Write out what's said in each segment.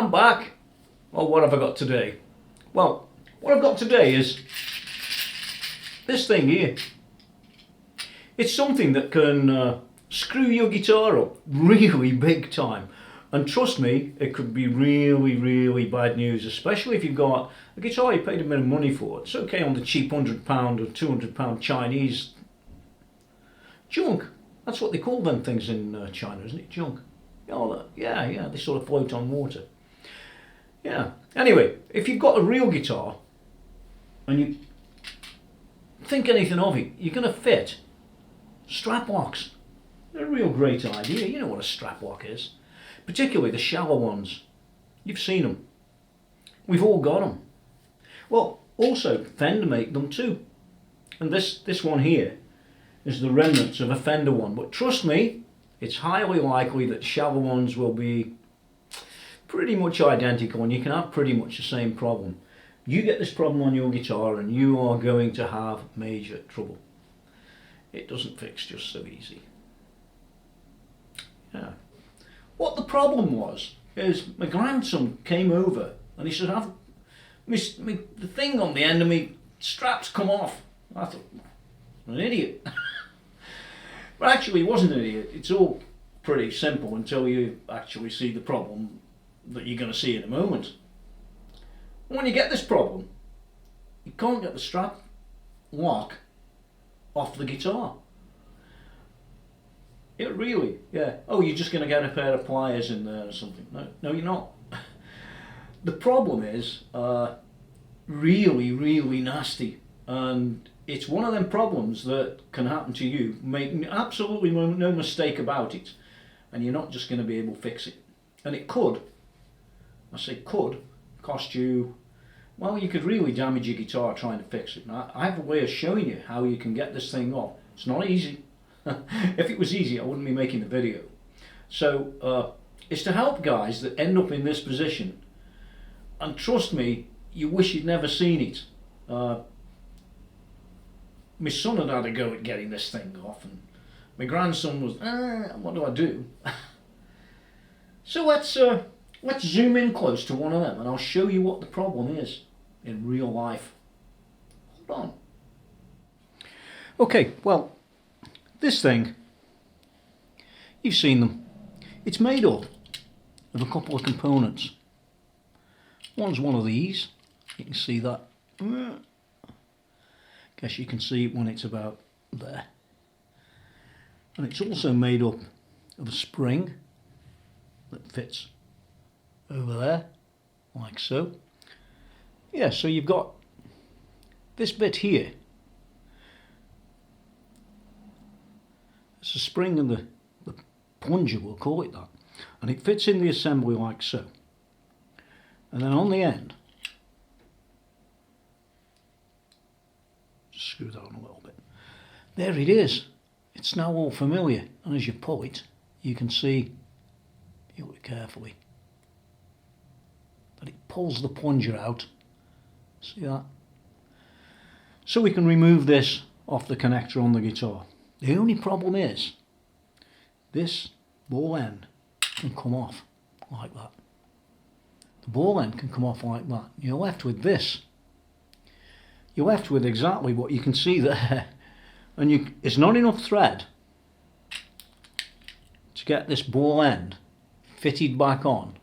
I'm back. Well, what have I got today? Well, what I've got today is this thing here. It's something that can screw your guitar up really big time. And trust me, it could be really, really bad news, especially if you've got a guitar you paid a bit of money for. It's okay on the cheap £100 or £200 Chinese junk. That's what they call them things in China, isn't it? Junk. Oh, yeah, they sort of float on water. Yeah. Anyway, if you've got a real guitar and you think anything of it, you're going to fit strap locks. They're a real great idea. You know what a strap lock is. Particularly the shallow ones. You've seen them. We've all got them. Well, also Fender make them too. And this one here is the remnants of a Fender one. But trust me, it's highly likely that shallow ones will be pretty much identical and you can have pretty much the same problem. You get this problem on your guitar and you are going to have major trouble. It doesn't fix just so easy. Yeah. What the problem was is my grandson came over and he said, the thing on the end of me straps come off. I thought, I'm an idiot. But actually he wasn't an idiot. It's all pretty simple until you actually see the problem that you're going to see in a moment. And when you get this problem, you can't get the strap lock off the guitar. Yeah, really, yeah. Oh, you're just going to get a pair of pliers in there or something. No, you're not. The problem is really, really nasty. And it's one of them problems that can happen to you. Make absolutely no mistake about it. And you're not just going to be able to fix it. And it could, I say could, cost you, well, you could really damage your guitar trying to fix it. Now, I have a way of showing you how you can get this thing off. It's not easy. If it was easy, I wouldn't be making the video. So it's to help guys that end up in this position. And trust me, you wish you'd never seen it. My son had a go at getting this thing off, and my grandson was, what do I do? So let's zoom in close to one of them, and I'll show you what the problem is in real life. Hold on. Okay, well, this thing, you've seen them. It's made up of a couple of components. One's one of these. You can see that. Guess you can see it when it's about there. And it's also made up of a spring that fits over there, like so. Yeah, so you've got this bit here. It's a spring and the plunger, we'll call it that. And it fits in the assembly like so. And then on the end, just screw that on a little bit. There it is. It's now all familiar. And as you pull it, you can see, you look carefully, that it pulls the plunger out. See that? So we can remove this off the connector on the guitar. The only problem is, this ball end can come off like that. The ball end can come off like that. You're left with this. You're left with exactly what you can see there. And it's not enough thread to get this ball end fitted back on.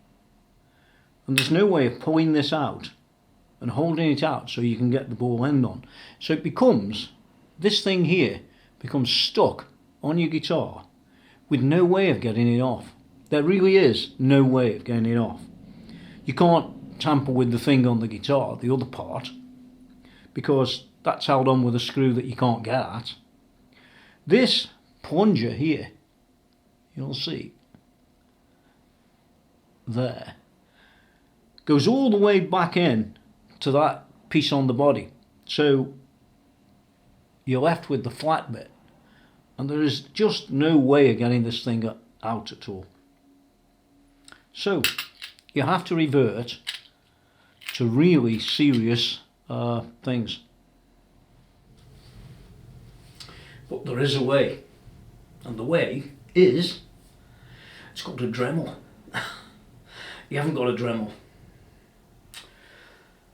And there's no way of pulling this out and holding it out so you can get the ball end on. So it becomes, this thing here becomes stuck on your guitar with no way of getting it off. There really is no way of getting it off. You can't tamper with the thing on the guitar, the other part, because that's held on with a screw that you can't get at. This plunger here, you'll see, there, goes all the way back in to that piece on the body. So you're left with the flat bit, and there is just no way of getting this thing out at all. So you have to revert to really serious things. But there is a way, and the way is, it's called a Dremel. you haven't got a Dremel.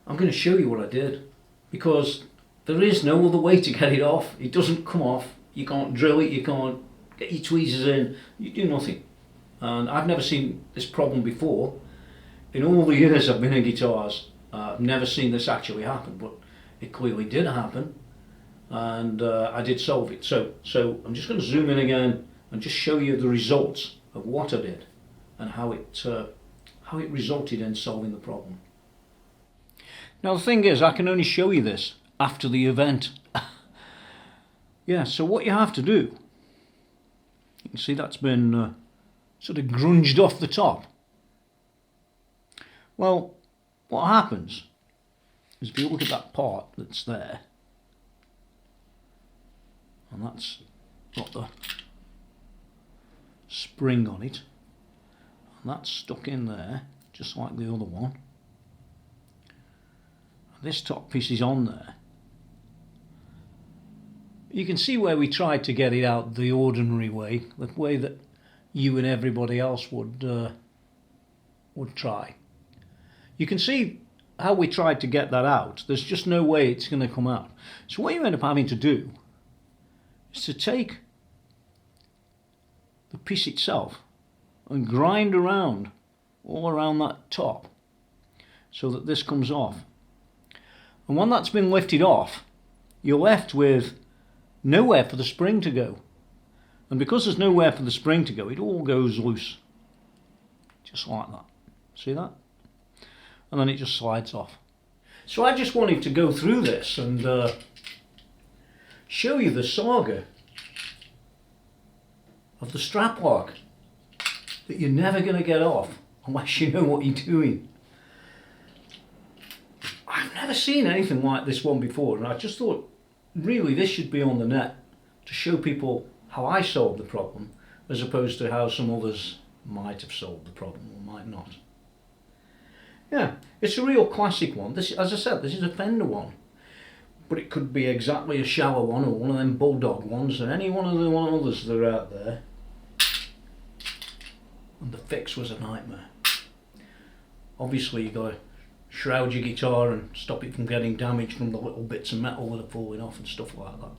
I'm going to show you what I did, because there is no other way to get it off. It doesn't come off. You can't drill it, you can't get your tweezers in, you do nothing. And I've never seen this problem before. In all the years I've been in guitars, I've never seen this actually happen, but it clearly did happen, and I did solve it. So I'm just going to zoom in again and just show you the results of what I did and how it resulted in solving the problem. Now the thing is, I can only show you this after the event. Yeah, so what you have to do, you can see that's been sort of grunged off the top. Well, what happens is if you look at that part that's there, and that's got the spring on it, and that's stuck in there just like the other one. And this top piece is on there. You can see where we tried to get it out the ordinary way, the way that you and everybody else would try. You can see how we tried to get that out. There's just no way it's going to come out. So what you end up having to do is to take the piece itself and grind around all around that top so that this comes off. And when that's been lifted off, you're left with nowhere for the spring to go. And because there's nowhere for the spring to go, it all goes loose. Just like that. See that? And then it just slides off. So I just wanted to go through this and show you the saga of the strap lock that you're never going to get off unless you know what you're doing. I've never seen anything like this one before, and I just thought really this should be on the net to show people how I solved the problem, as opposed to how some others might have solved the problem or might not. Yeah, it's a real classic one. This, as I said, this is a Fender one, but it could be exactly a shower one or one of them Bulldog ones, and any one of the others that are out there. And the fix was a nightmare. Obviously, you got to shroud your guitar and stop it from getting damaged from the little bits of metal that are falling off and stuff like that.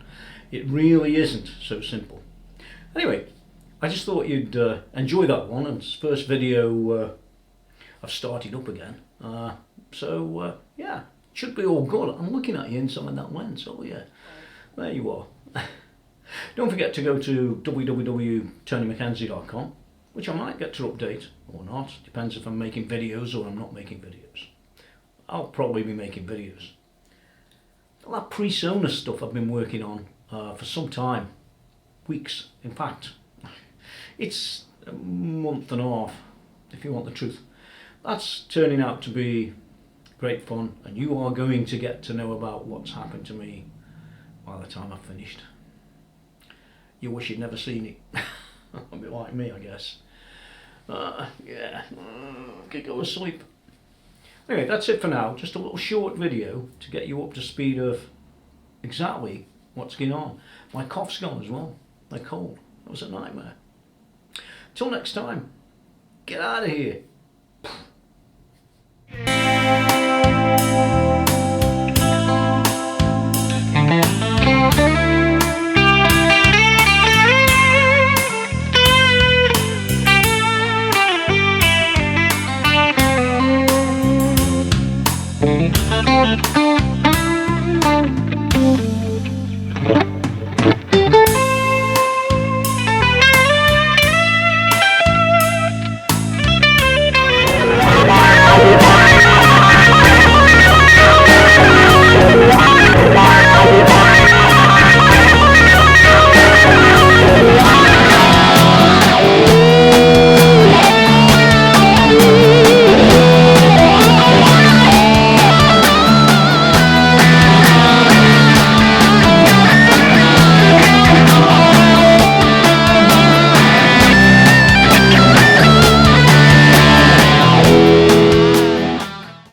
It really isn't so simple. Anyway, I just thought you'd enjoy that one, and it's the first video I've started up again. Yeah, it should be all good. I'm looking at you inside that lens, oh yeah, there you are. Don't forget to go to www.TonyMckenzie.com, which I might get to update or not, depends if I'm making videos or I'm not making videos. I'll probably be making videos. All that PreSonus stuff I've been working on for some time, weeks in fact. It's a month and a half, if you want the truth. That's turning out to be great fun, and you are going to get to know about what's happened to me by the time I've finished. You wish you'd never seen it. A bit like me, I guess. Yeah, could go to sleep. Anyway, that's it for now. Just a little short video to get you up to speed of exactly what's going on. My cough's gone as well. My cold. That was a nightmare. Till next time, get out of here.